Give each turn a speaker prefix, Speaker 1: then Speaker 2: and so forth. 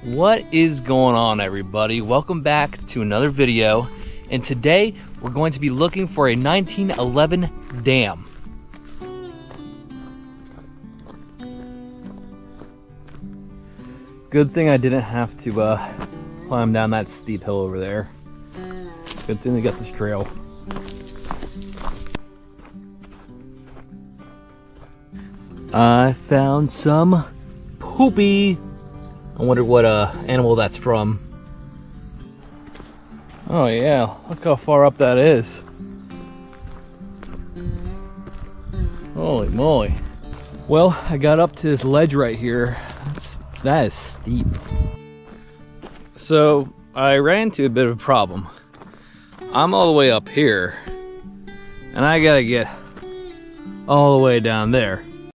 Speaker 1: What is going on, everybody? Welcome back to another video, and today we're going to be looking for a 1911 dam. Good thing I didn't have to climb down that steep hill over there. Good thing we got this trail. I found some poopy. I wonder what animal that's from. Oh yeah, look how far up that is. Holy moly. Well, I got up to this ledge right here. That is steep. So I ran into a bit of a problem. I'm all the way up here, and I gotta get all the way down there.